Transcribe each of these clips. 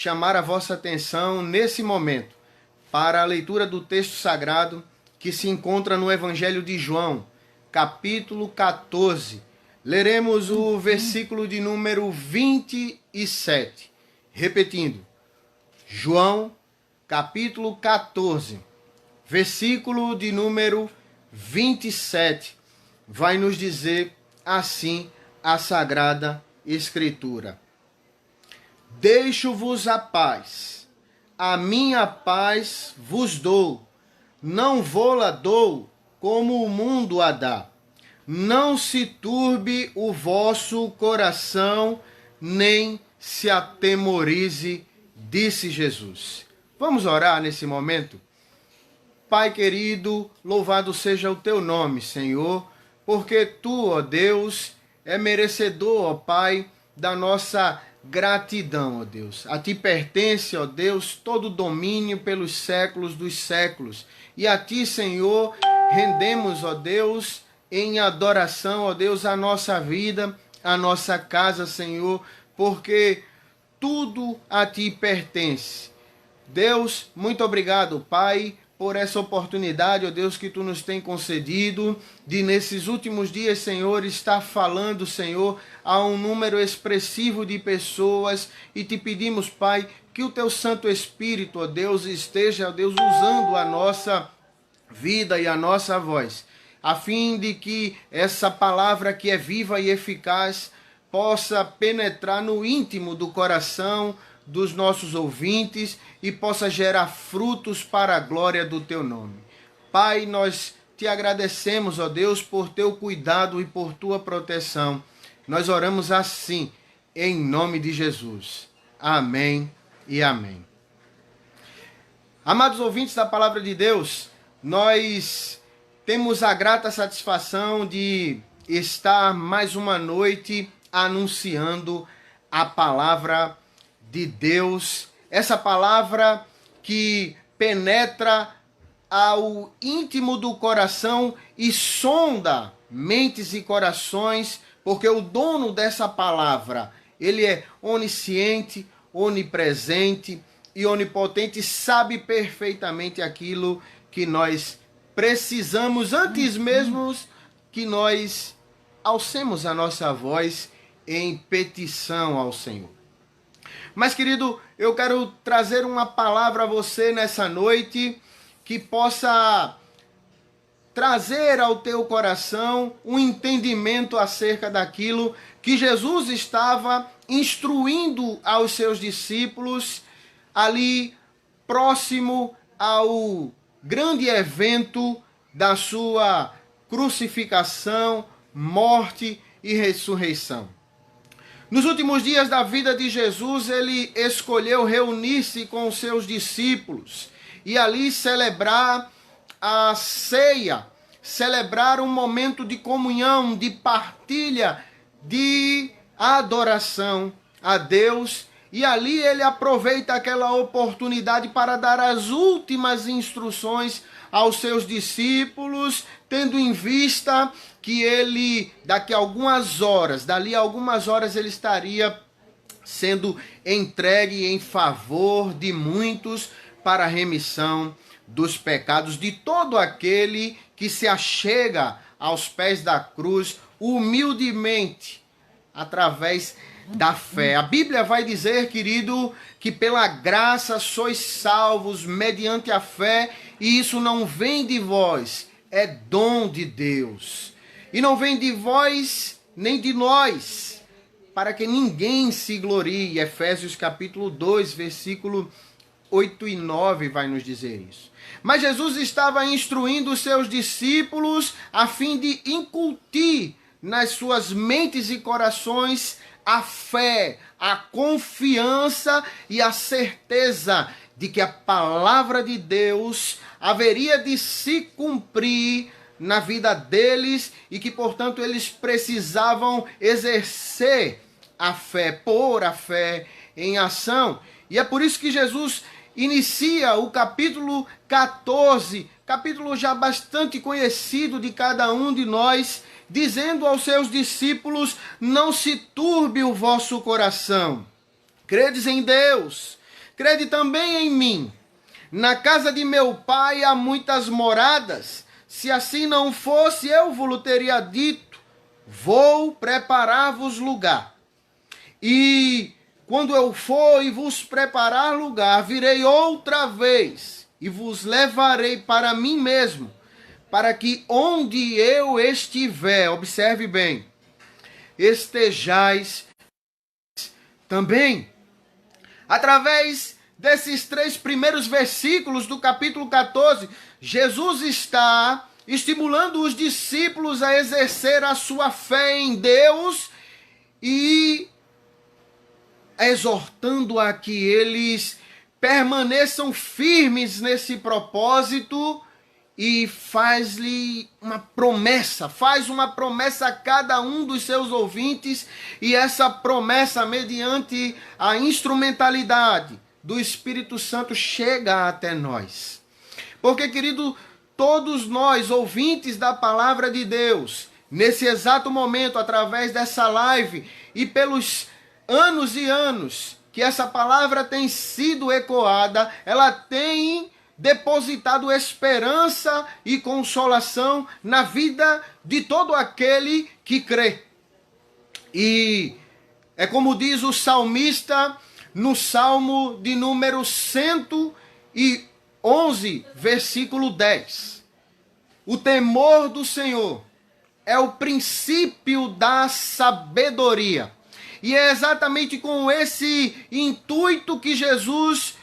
chamar a vossa atenção nesse momento para a leitura do texto sagrado que se encontra no Evangelho de João, capítulo 14. Leremos o versículo de número 27. Repetindo, João, capítulo 14, versículo de número 27. Vai nos dizer assim a Sagrada Escritura: Deixo-vos a paz, a minha paz vos dou, não vou-la dou como o mundo a dá. Não se turbe o vosso coração, nem se atemorize, disse Jesus. Vamos orar nesse momento? Pai querido, louvado seja o teu nome, Senhor, porque tu, ó Deus, é merecedor, ó Pai, da nossa gratidão, ó Deus. A ti pertence, ó Deus, todo o domínio pelos séculos dos séculos. E a ti, Senhor, rendemos, ó Deus, em adoração, ó Deus, a nossa vida, a nossa casa, Senhor, porque tudo a ti pertence. Deus, muito obrigado, Pai, por essa oportunidade, ó Deus, que tu nos tem concedido, de nesses últimos dias, Senhor, estar falando, Senhor, a um número expressivo de pessoas, e te pedimos, Pai, que o teu Santo Espírito, ó Deus, esteja, ó Deus, usando a nossa vida e a nossa voz, a fim de que essa palavra que é viva e eficaz possa penetrar no íntimo do coração dos nossos ouvintes e possa gerar frutos para a glória do teu nome. Pai, nós te agradecemos, ó Deus, por teu cuidado e por tua proteção. Nós oramos assim, em nome de Jesus. Amém e amém. Amados ouvintes da palavra de Deus, nós temos a grata satisfação de estar mais uma noite anunciando a palavra de Deus, essa palavra que penetra ao íntimo do coração e sonda mentes e corações, porque o dono dessa palavra, ele é onisciente, onipresente e onipotente, sabe perfeitamente aquilo que nós precisamos antes mesmo que nós alcemos a nossa voz em petição ao Senhor. Mas, querido, eu quero trazer uma palavra a você nessa noite que possa trazer ao teu coração um entendimento acerca daquilo que Jesus estava instruindo aos seus discípulos ali próximo ao grande evento da sua crucificação, morte e ressurreição. Nos últimos dias da vida de Jesus, ele escolheu reunir-se com os seus discípulos e ali celebrar a ceia, celebrar um momento de comunhão, de partilha, de adoração a Deus. E ali ele aproveita aquela oportunidade para dar as últimas instruções aos seus discípulos, tendo em vista que ele, dali a algumas horas, ele estaria sendo entregue em favor de muitos para a remissão dos pecados de todo aquele que se achega aos pés da cruz humildemente, através da fé. A Bíblia vai dizer, querido, que pela graça sois salvos mediante a fé, e isso não vem de vós, é dom de Deus. E não vem de vós nem de nós, para que ninguém se glorie. Efésios capítulo 2, versículo 8 e 9 vai nos dizer isso. Mas Jesus estava instruindo os seus discípulos a fim de incutir nas suas mentes e corações a fé, a confiança e a certeza de que a palavra de Deus haveria de se cumprir na vida deles e que, portanto, eles precisavam exercer a fé, pôr a fé em ação. E é por isso que Jesus inicia o capítulo 14, capítulo já bastante conhecido de cada um de nós, dizendo aos seus discípulos: não se turbe o vosso coração. Credes em Deus, crede também em mim. Na casa de meu pai há muitas moradas. Se assim não fosse, eu vos teria dito, vou preparar-vos lugar. E quando eu for e vos preparar lugar, virei outra vez e vos levarei para mim mesmo, para que onde eu estiver, observe bem, estejais também. Através desses 3 primeiros versículos do capítulo 14, Jesus está estimulando os discípulos a exercer a sua fé em Deus e exortando a que eles permaneçam firmes nesse propósito e faz uma promessa a cada um dos seus ouvintes, e essa promessa, mediante a instrumentalidade do Espírito Santo, chega até nós. Porque, querido, todos nós, ouvintes da palavra de Deus, nesse exato momento, através dessa live e pelos anos e anos que essa palavra tem sido ecoada, ela tem depositado esperança e consolação na vida de todo aquele que crê. E é como diz o salmista no Salmo de número 111, versículo 10. O temor do Senhor é o princípio da sabedoria. E é exatamente com esse intuito que Jesus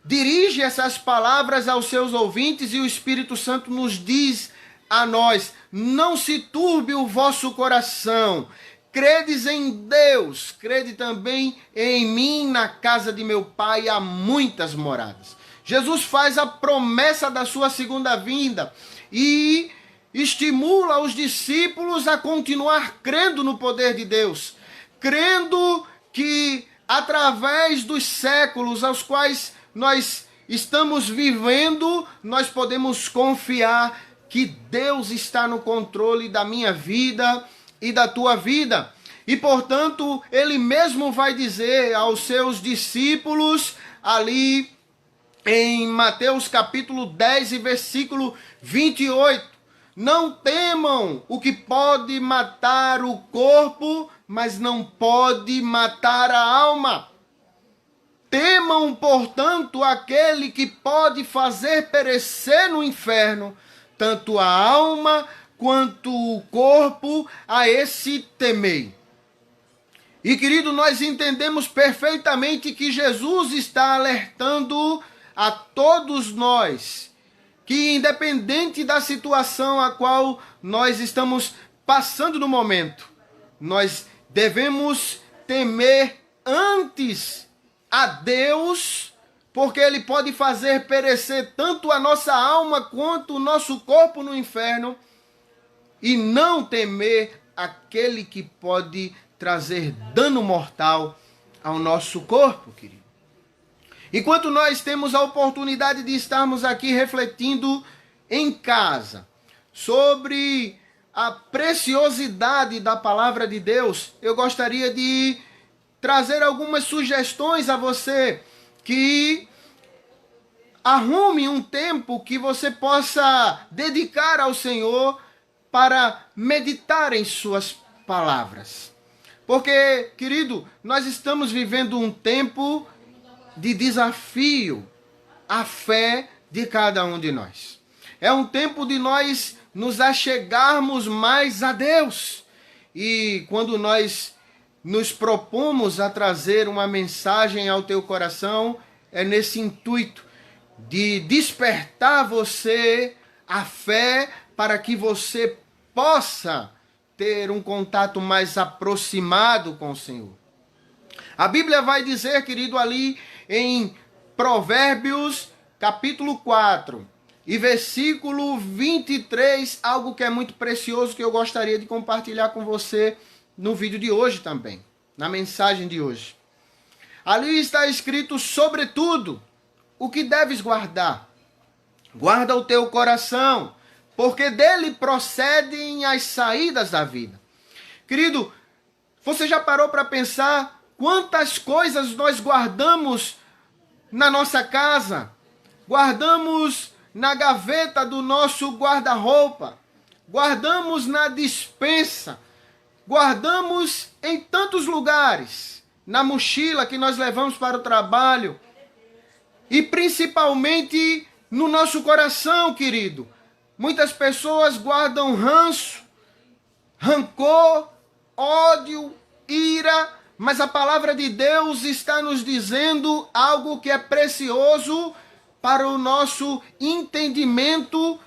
dirige essas palavras aos seus ouvintes, e o Espírito Santo nos diz a nós: não se turbe o vosso coração, credes em Deus, crede também em mim. Na casa de meu pai há muitas moradas. Jesus faz a promessa da sua segunda vinda e estimula os discípulos a continuar crendo no poder de Deus, crendo que através dos séculos aos quais nós estamos vivendo, nós podemos confiar que Deus está no controle da minha vida e da tua vida. E, portanto, ele mesmo vai dizer aos seus discípulos ali em Mateus capítulo 10 e versículo 28, não temam o que pode matar o corpo, mas não pode matar a alma. Temam, portanto, aquele que pode fazer perecer no inferno tanto a alma quanto o corpo, a esse temei. E, querido, nós entendemos perfeitamente que Jesus está alertando a todos nós que, independente da situação a qual nós estamos passando no momento, nós devemos temer antes a Deus, porque Ele pode fazer perecer tanto a nossa alma quanto o nosso corpo no inferno, e não temer aquele que pode trazer dano mortal ao nosso corpo, querido. Enquanto nós temos a oportunidade de estarmos aqui refletindo em casa sobre a preciosidade da palavra de Deus, eu gostaria de trazer algumas sugestões a você, que arrume um tempo que você possa dedicar ao Senhor para meditar em suas palavras. Porque, querido, nós estamos vivendo um tempo de desafio à fé de cada um de nós. É um tempo de nós nos achegarmos mais a Deus. E quando nós nos propomos a trazer uma mensagem ao teu coração, é nesse intuito de despertar você a fé para que você possa ter um contato mais aproximado com o Senhor. A Bíblia vai dizer, querido, ali em Provérbios capítulo 4 e versículo 23, algo que é muito precioso, que eu gostaria de compartilhar com você no vídeo de hoje também, na mensagem de hoje. Ali está escrito: sobretudo, o que deves guardar? Guarda o teu coração, porque dele procedem as saídas da vida. Querido, você já parou para pensar quantas coisas nós guardamos na nossa casa, guardamos na gaveta do nosso guarda-roupa, guardamos na despensa, guardamos em tantos lugares, na mochila que nós levamos para o trabalho e principalmente no nosso coração, querido. Muitas pessoas guardam ranço, rancor, ódio, ira, mas a palavra de Deus está nos dizendo algo que é precioso para o nosso entendimento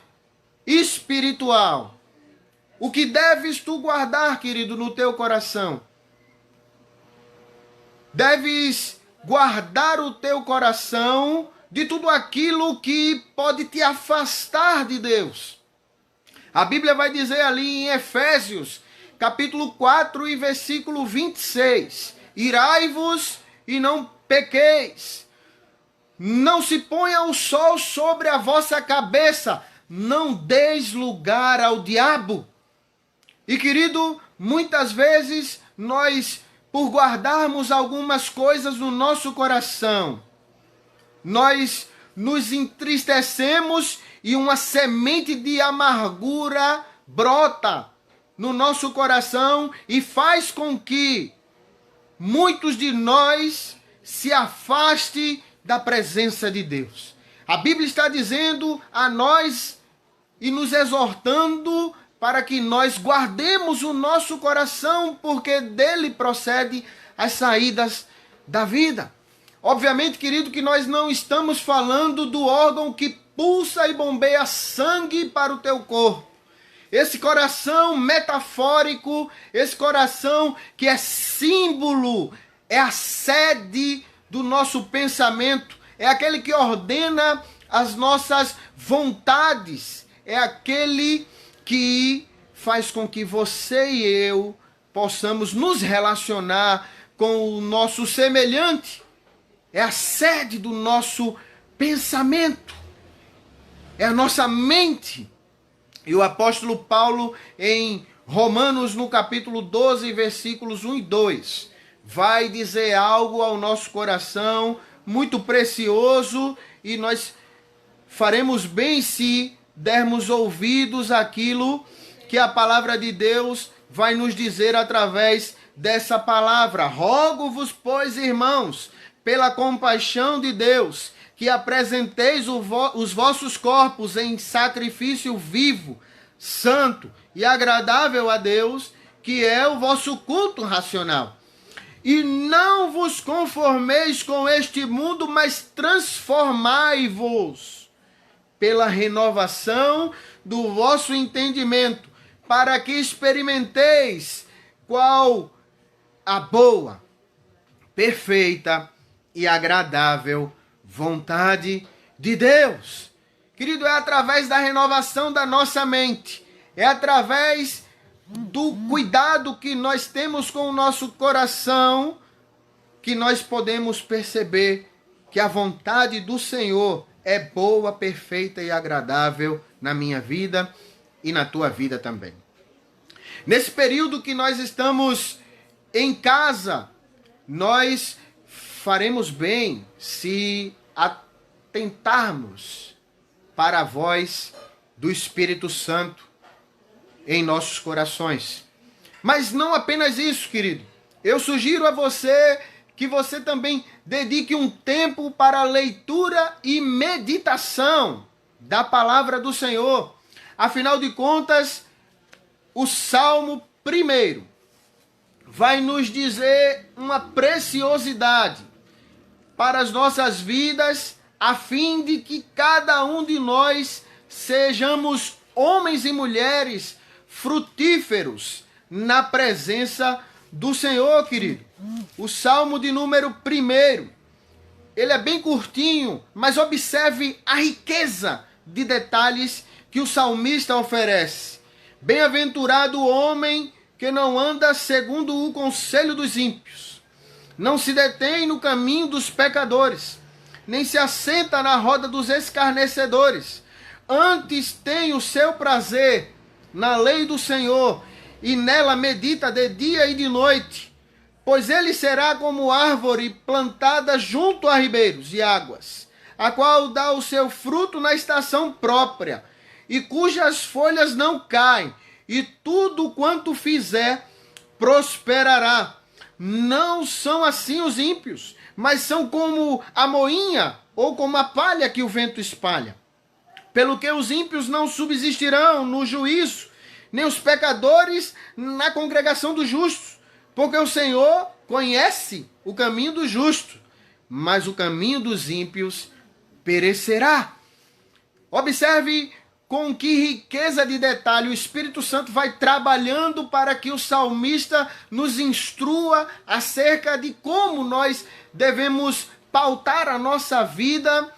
espiritual. O que deves tu guardar, querido, no teu coração? Deves guardar o teu coração de tudo aquilo que pode te afastar de Deus. A Bíblia vai dizer ali em Efésios, capítulo 4 e versículo 26. Irai-vos e não pequeis. Não se ponha o sol sobre a vossa cabeça. Não deis lugar ao diabo. E querido, muitas vezes nós, por guardarmos algumas coisas no nosso coração, nós nos entristecemos e uma semente de amargura brota no nosso coração e faz com que muitos de nós se afaste da presença de Deus. A Bíblia está dizendo a nós e nos exortando para que nós guardemos o nosso coração, porque dele procede as saídas da vida. Obviamente, querido, que nós não estamos falando do órgão que pulsa e bombeia sangue para o teu corpo. Esse coração metafórico, esse coração que é símbolo, é a sede do nosso pensamento, é aquele que ordena as nossas vontades, é aquele que faz com que você e eu possamos nos relacionar com o nosso semelhante. É a sede do nosso pensamento, é a nossa mente. E o apóstolo Paulo, em Romanos, no capítulo 12, versículos 1 e 2, vai dizer algo ao nosso coração muito precioso, e nós faremos bem se dermos ouvidos àquilo que a palavra de Deus vai nos dizer através dessa palavra. Rogo-vos, pois, irmãos, pela compaixão de Deus, que apresenteis os vossos corpos em sacrifício vivo, santo e agradável a Deus, que é o vosso culto racional. E não vos conformeis com este mundo, mas transformai-vos pela renovação do vosso entendimento, para que experimenteis qual a boa, perfeita e agradável vontade de Deus. Querido, é através da renovação da nossa mente, é através do cuidado que nós temos com o nosso coração, que nós podemos perceber que a vontade do Senhor é boa, perfeita e agradável na minha vida e na tua vida também. Nesse período que nós estamos em casa, nós faremos bem se atentarmos para a voz do Espírito Santo em nossos corações. Mas não apenas isso, querido. Eu sugiro a você que você também dedique um tempo para a leitura e meditação da palavra do Senhor. Afinal de contas, o Salmo 1 vai nos dizer uma preciosidade para as nossas vidas, a fim de que cada um de nós sejamos homens e mulheres frutíferos na presença do Senhor, querido. O Salmo de número 1, ele é bem curtinho, mas observe a riqueza de detalhes que o salmista oferece. Bem-aventurado o homem que não anda segundo o conselho dos ímpios, não se detém no caminho dos pecadores, nem se assenta na roda dos escarnecedores. Antes tem o seu prazer na lei do Senhor, e nela medita de dia e de noite. Pois ele será como árvore plantada junto a ribeiros e águas, a qual dá o seu fruto na estação própria, e cujas folhas não caem, e tudo quanto fizer prosperará. Não são assim os ímpios, mas são como a moinha ou como a palha que o vento espalha. Pelo que os ímpios não subsistirão no juízo, nem os pecadores na congregação dos justos. Porque o Senhor conhece o caminho do justo, mas o caminho dos ímpios perecerá. Observe com que riqueza de detalhe o Espírito Santo vai trabalhando para que o salmista nos instrua acerca de como nós devemos pautar a nossa vida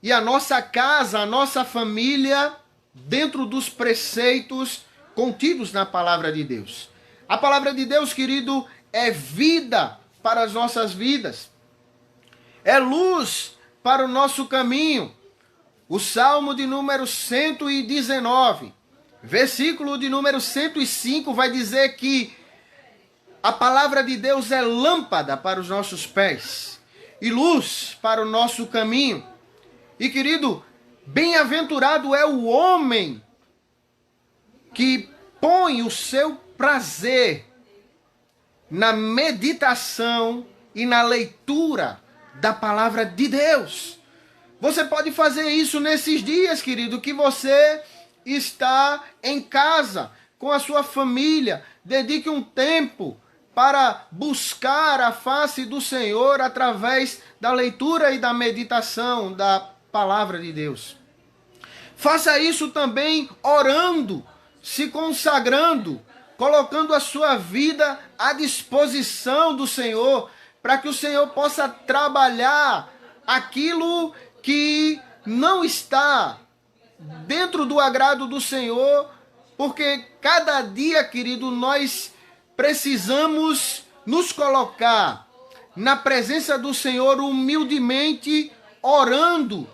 e a nossa casa, a nossa família, dentro dos preceitos contidos na palavra de Deus. A palavra de Deus, querido, é vida para as nossas vidas. É luz para o nosso caminho. O Salmo de número 119, versículo de número 105, vai dizer que a palavra de Deus é lâmpada para os nossos pés e luz para o nosso caminho. E, querido, bem-aventurado é o homem que põe o seu prazer na meditação e na leitura da palavra de Deus. Você pode fazer isso nesses dias, querido, que você está em casa com a sua família. Dedique um tempo para buscar a face do Senhor através da leitura e da meditação da palavra de Deus. Faça isso também orando, se consagrando, colocando a sua vida à disposição do Senhor, para que o Senhor possa trabalhar aquilo que não está dentro do agrado do Senhor, porque cada dia, querido, nós precisamos nos colocar na presença do Senhor humildemente, orando,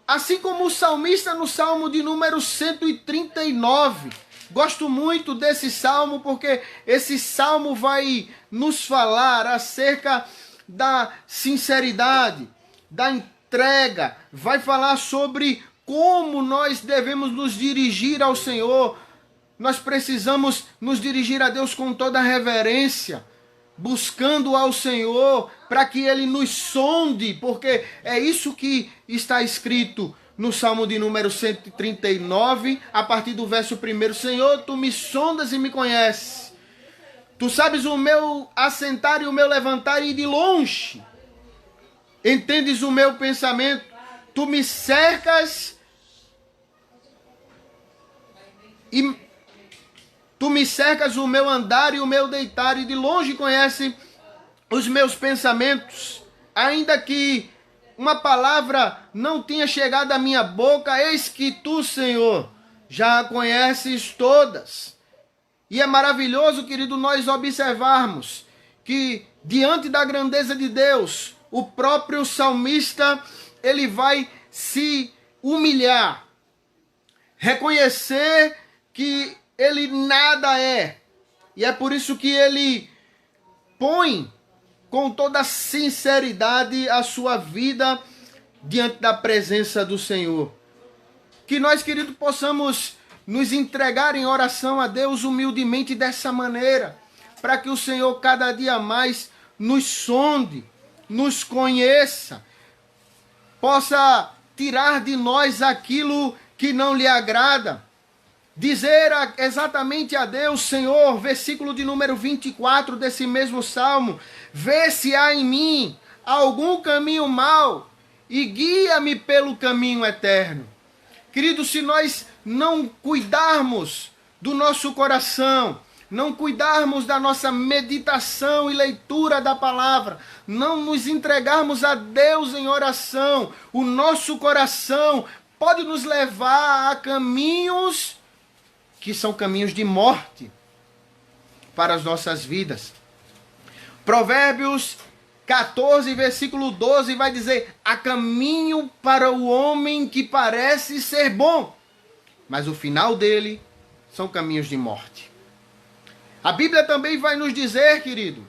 assim como o salmista no Salmo de número 139. Gosto muito desse salmo, porque esse salmo vai nos falar acerca da sinceridade, da entrega, vai falar sobre como nós devemos nos dirigir ao Senhor. Nós precisamos nos dirigir a Deus com toda reverência, buscando ao Senhor para que Ele nos sonde, porque é isso que está escrito no Salmo de número 139, a partir do verso 1. Senhor, Tu me sondas e me conheces. Tu sabes o meu assentar e o meu levantar, e de longe entendes o meu pensamento. Tu me cercas e Tu me cercas o meu andar e o meu deitar, e de longe conhece os meus pensamentos. Ainda que uma palavra não tenha chegado à minha boca, eis que Tu, Senhor, já a conheces todas. E é maravilhoso, querido, nós observarmos que diante da grandeza de Deus, o próprio salmista, ele vai se humilhar, reconhecer que ele nada é. E é por isso que ele põe com toda sinceridade a sua vida diante da presença do Senhor. Que nós, querido, possamos nos entregar em oração a Deus humildemente dessa maneira, para que o Senhor cada dia mais nos sonde, nos conheça, possa tirar de nós aquilo que não lhe agrada. Dizer exatamente a Deus, Senhor, versículo de número 24 desse mesmo salmo: vê se há em mim algum caminho mau e guia-me pelo caminho eterno. Querido, se nós não cuidarmos do nosso coração, não cuidarmos da nossa meditação e leitura da palavra, não nos entregarmos a Deus em oração, o nosso coração pode nos levar a caminhos que são caminhos de morte para as nossas vidas. Provérbios 14, versículo 12, vai dizer: há caminho para o homem que parece ser bom, mas o final dele são caminhos de morte. A Bíblia também vai nos dizer, querido,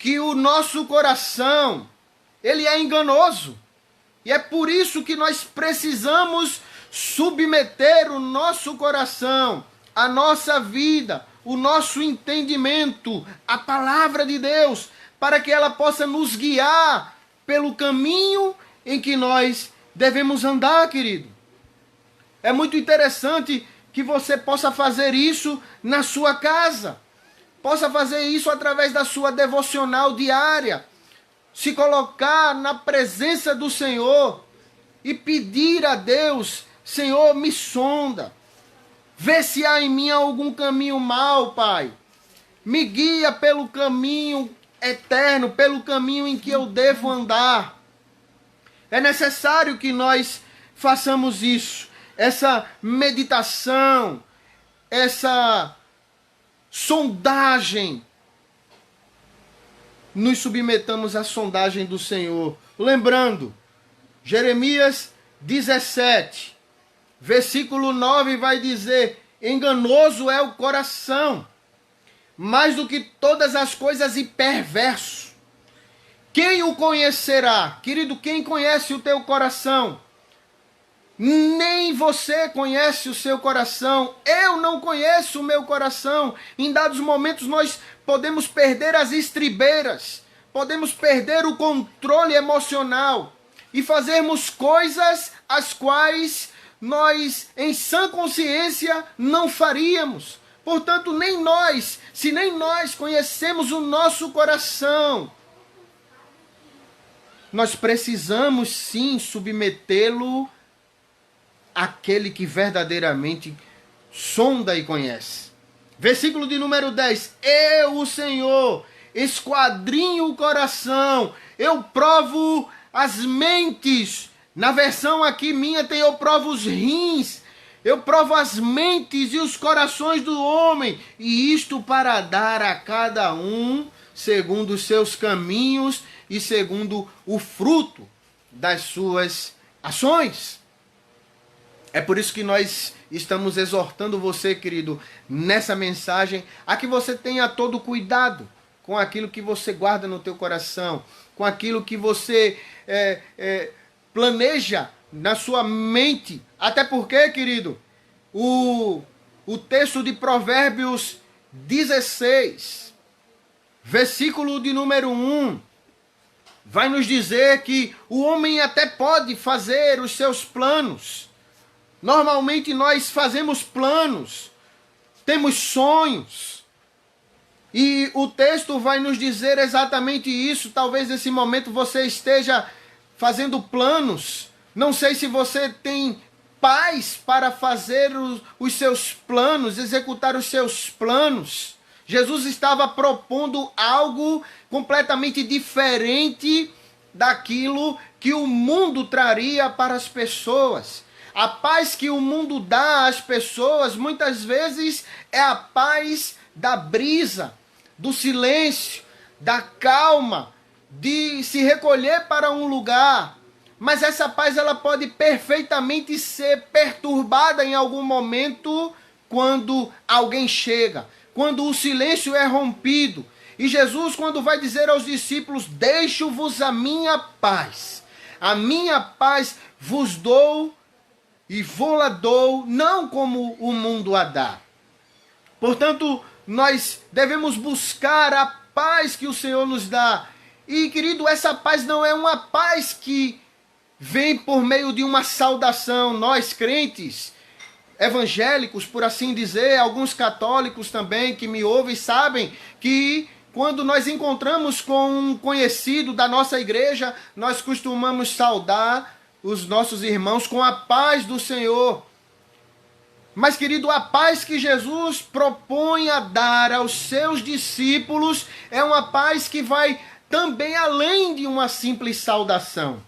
que o nosso coração, ele é enganoso. E é por isso que nós precisamos submeter o nosso coração, a nossa vida, o nosso entendimento, a palavra de Deus, para que ela possa nos guiar pelo caminho em que nós devemos andar, querido. É muito interessante que você possa fazer isso na sua casa. Possa fazer isso através da sua devocional diária. Se colocar na presença do Senhor e pedir a Deus: Senhor, me sonda. Vê se há em mim algum caminho mau, Pai. Me guia pelo caminho eterno, pelo caminho em que eu devo andar. É necessário que nós façamos isso. Essa meditação, essa sondagem. Nos submetamos à sondagem do Senhor. Lembrando, Jeremias 17, versículo 9 vai dizer: enganoso é o coração, mais do que todas as coisas, e perverso. Quem o conhecerá? Querido, quem conhece o teu coração? Nem você conhece o seu coração. Eu não conheço o meu coração. Em dados momentos nós podemos perder as estribeiras, podemos perder o controle emocional e fazermos coisas as quais nós, em sã consciência, não faríamos. Portanto, se nem nós conhecemos o nosso coração, nós precisamos sim submetê-lo àquele que verdadeiramente sonda e conhece. Versículo de número 10. Eu, o Senhor, esquadrinho o coração, eu provo as mentes. Na versão aqui minha tem: eu provo os rins, eu provo as mentes e os corações do homem, e isto para dar a cada um segundo os seus caminhos e segundo o fruto das suas ações. É por isso que nós estamos exortando você, querido, nessa mensagem, a que você tenha todo cuidado com aquilo que você guarda no teu coração, com aquilo que você planeja na sua mente. Até porque, querido, o texto de Provérbios 16, versículo de número 1, vai nos dizer que o homem até pode fazer os seus planos. Normalmente nós fazemos planos, temos sonhos, e o texto vai nos dizer exatamente isso. Talvez nesse momento você esteja fazendo planos. Não sei se você tem paz para fazer os seus planos, executar os seus planos. Jesus estava propondo algo completamente diferente daquilo que o mundo traria para as pessoas. A paz que o mundo dá às pessoas muitas vezes é a paz da brisa, do silêncio, da calma, de se recolher para um lugar. Mas essa paz ela pode perfeitamente ser perturbada em algum momento quando alguém chega, quando o silêncio é rompido. E Jesus, quando vai dizer aos discípulos: deixo-vos a minha paz vos dou e vou-la dou, não como o mundo a dá. Portanto, nós devemos buscar a paz que o Senhor nos dá. E, querido, essa paz não é uma paz que vem por meio de uma saudação. Nós, crentes, evangélicos, por assim dizer, alguns católicos também que me ouvem, sabem que quando nós encontramos com um conhecido da nossa igreja, nós costumamos saudar os nossos irmãos com a paz do Senhor. Mas, querido, a paz que Jesus propõe a dar aos seus discípulos é uma paz que vai também além de uma simples saudação.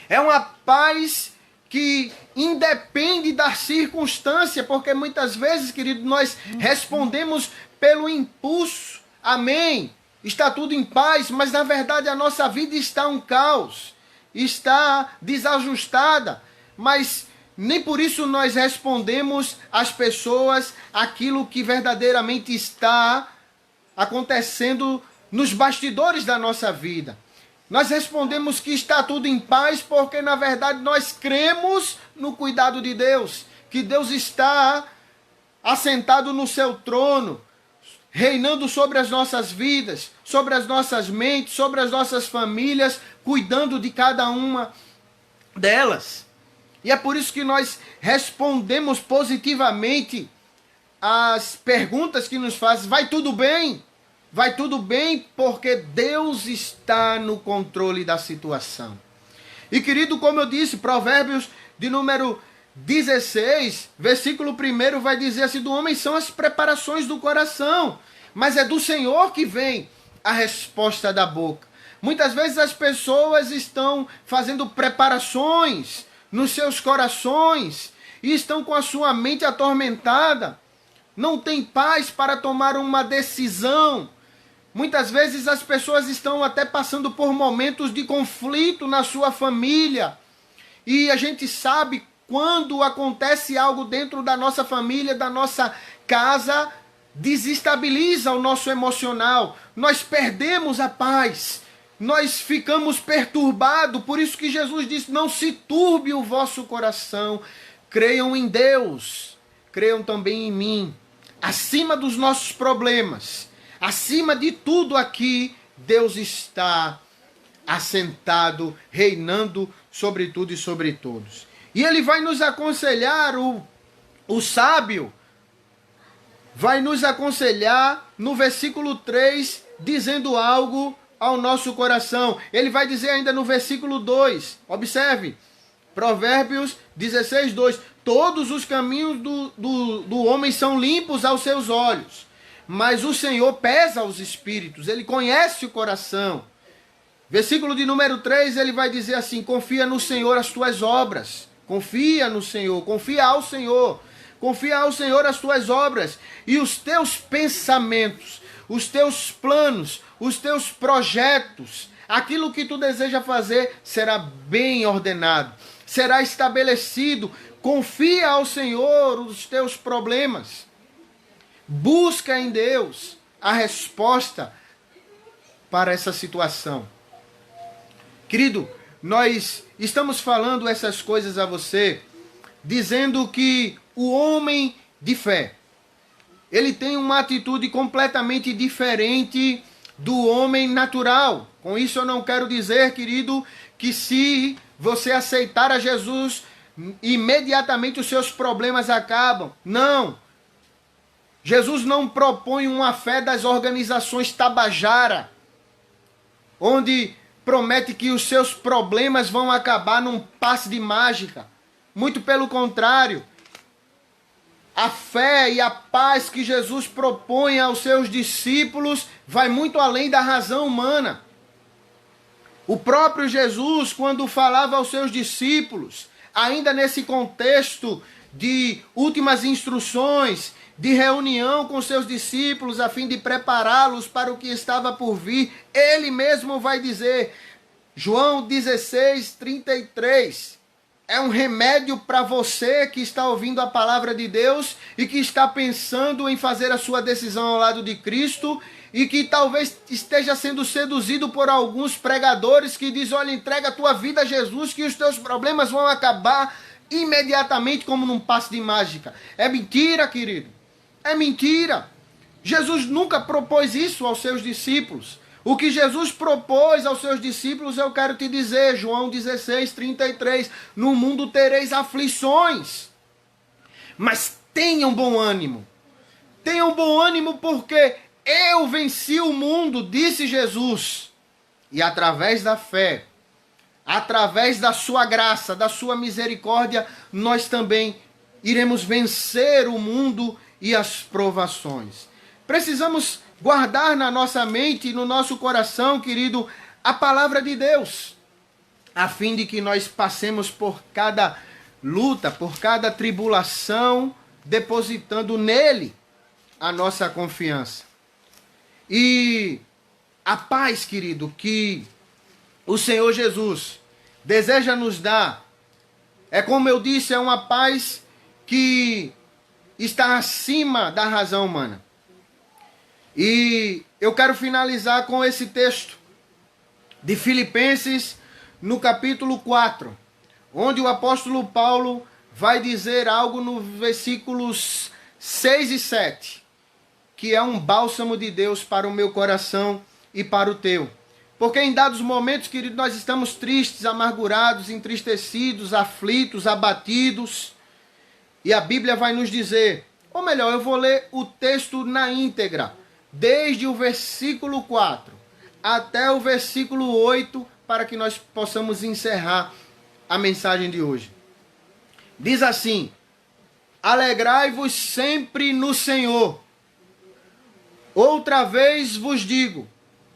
É uma paz que independe da circunstância, porque muitas vezes, querido, nós respondemos pelo impulso. Amém, está tudo em paz, mas na verdade a nossa vida está um caos, está desajustada, mas nem por isso nós respondemos às pessoas aquilo que verdadeiramente está acontecendo nos bastidores da nossa vida. Nós respondemos que está tudo em paz porque, na verdade, nós cremos no cuidado de Deus, que Deus está assentado no seu trono, reinando sobre as nossas vidas, sobre as nossas mentes, sobre as nossas famílias, cuidando de cada uma delas. E é por isso que nós respondemos positivamente as perguntas que nos fazem. Vai tudo bem? Vai tudo bem porque Deus está no controle da situação. E querido, como eu disse, Provérbios de número 16, versículo 1 vai dizer assim: do homem são as preparações do coração, mas é do Senhor que vem a resposta da boca. Muitas vezes as pessoas estão fazendo preparações nos seus corações e estão com a sua mente atormentada, não tem paz para tomar uma decisão. Muitas vezes as pessoas estão até passando por momentos de conflito na sua família, e a gente sabe quando acontece algo dentro da nossa família, da nossa casa, desestabiliza o nosso emocional, nós perdemos a paz, nós ficamos perturbados. Por isso que Jesus disse: não se turbe o vosso coração, creiam em Deus, creiam também em mim. Acima dos nossos problemas, acima de tudo aqui, Deus está assentado, reinando sobre tudo e sobre todos. E Ele vai nos aconselhar, o sábio vai nos aconselhar no versículo 3, dizendo algo ao nosso coração. Ele vai dizer ainda no versículo 2, observe, Provérbios 16, 2. Todos os caminhos do homem são limpos aos seus olhos, mas o Senhor pesa os espíritos, Ele conhece o coração. Versículo de número 3, ele vai dizer assim: confia no Senhor as tuas obras. Confia no Senhor, confia ao Senhor. Confia ao Senhor as tuas obras e os teus pensamentos, os teus planos, os teus projetos, aquilo que tu deseja fazer será bem ordenado, será estabelecido. Confia ao Senhor os teus problemas. Busca em Deus a resposta para essa situação. Querido, nós estamos falando essas coisas a você, dizendo que o homem de fé, ele tem uma atitude completamente diferente do homem natural. Com isso eu não quero dizer, querido, que se você aceitar a Jesus, imediatamente os seus problemas acabam. Não. Jesus não propõe uma fé das organizações Tabajara, onde promete que os seus problemas vão acabar num passe de mágica. Muito pelo contrário. A fé e a paz que Jesus propõe aos seus discípulos vai muito além da razão humana. O próprio Jesus, quando falava aos seus discípulos, ainda nesse contexto de últimas instruções, de reunião com seus discípulos a fim de prepará-los para o que estava por vir, ele mesmo vai dizer, João 16, 33, é um remédio para você que está ouvindo a palavra de Deus e que está pensando em fazer a sua decisão ao lado de Cristo e que talvez esteja sendo seduzido por alguns pregadores que dizem: olha, entrega a tua vida a Jesus que os teus problemas vão acabar imediatamente como num passe de mágica. É mentira, querido. É mentira. Jesus nunca propôs isso aos seus discípulos. O que Jesus propôs aos seus discípulos, eu quero te dizer, João 16, 33, no mundo tereis aflições, mas tenham bom ânimo. Tenham bom ânimo porque eu venci o mundo, disse Jesus. E através da fé, através da sua graça, da sua misericórdia, nós também iremos vencer o mundo e as provações. Precisamos guardar na nossa mente e no nosso coração, querido, a palavra de Deus, a fim de que nós passemos por cada luta, por cada tribulação, depositando nele a nossa confiança. E a paz, querido, que o Senhor Jesus deseja nos dar, é como eu disse, é uma paz que está acima da razão humana. E eu quero finalizar com esse texto de Filipenses, no capítulo 4, onde o apóstolo Paulo vai dizer algo no versículos 6 e 7, que é um bálsamo de Deus para o meu coração e para o teu. Porque em dados momentos, querido, nós estamos tristes, amargurados, entristecidos, aflitos, abatidos. E a Bíblia vai nos dizer, ou melhor, eu vou ler o texto na íntegra, desde o versículo 4 até o versículo 8, para que nós possamos encerrar a mensagem de hoje. Diz assim: alegrai-vos sempre no Senhor. Outra vez vos digo,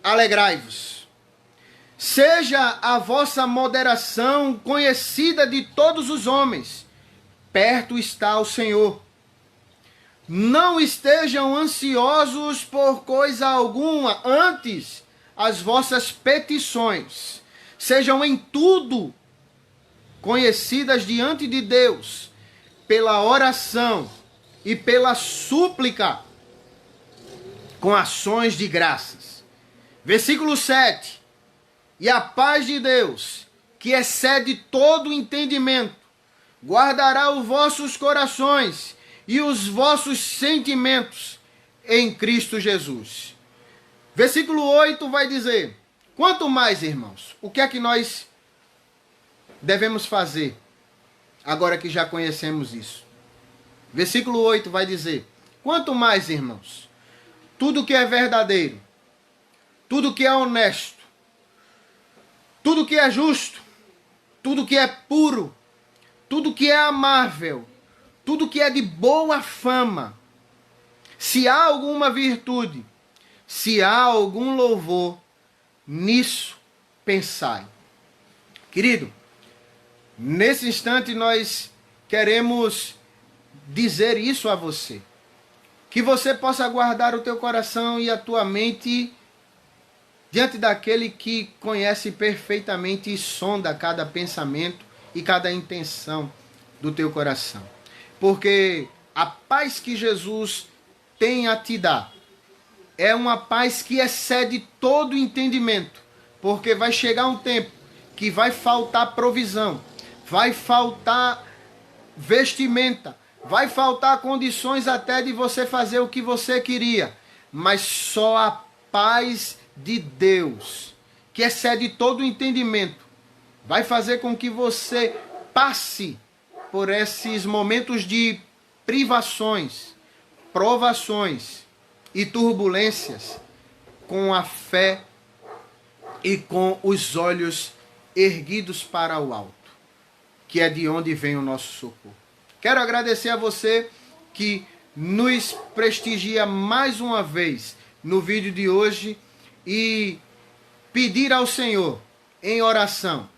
alegrai-vos. Seja a vossa moderação conhecida de todos os homens. Perto está o Senhor. Não estejam ansiosos por coisa alguma, antes as vossas petições sejam em tudo conhecidas diante de Deus, pela oração e pela súplica, com ações de graças. Versículo 7. E a paz de Deus, que excede todo entendimento, guardará os vossos corações e os vossos sentimentos em Cristo Jesus. Versículo 8 vai dizer: quanto mais, irmãos, o que é que nós devemos fazer, agora que já conhecemos isso? Versículo 8 vai dizer: quanto mais, irmãos, tudo que é verdadeiro, tudo que é honesto, tudo que é justo, tudo que é puro, tudo que é amável, tudo que é de boa fama, se há alguma virtude, se há algum louvor, nisso pensai. Querido, nesse instante nós queremos dizer isso a você. Que você possa guardar o teu coração e a tua mente diante daquele que conhece perfeitamente e sonda cada pensamento e cada intenção do teu coração. Porque a paz que Jesus tem a te dar é uma paz que excede todo entendimento. Porque vai chegar um tempo que vai faltar provisão, vai faltar vestimenta, vai faltar condições até de você fazer o que você queria. Mas só a paz de Deus, que excede todo o entendimento, vai fazer com que você passe por esses momentos de privações, provações e turbulências com a fé e com os olhos erguidos para o alto, que é de onde vem o nosso socorro. Quero agradecer a você que nos prestigia mais uma vez no vídeo de hoje e pedir ao Senhor em oração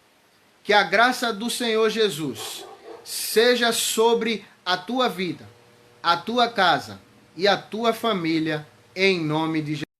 que a graça do Senhor Jesus seja sobre a tua vida, a tua casa e a tua família, em nome de Jesus.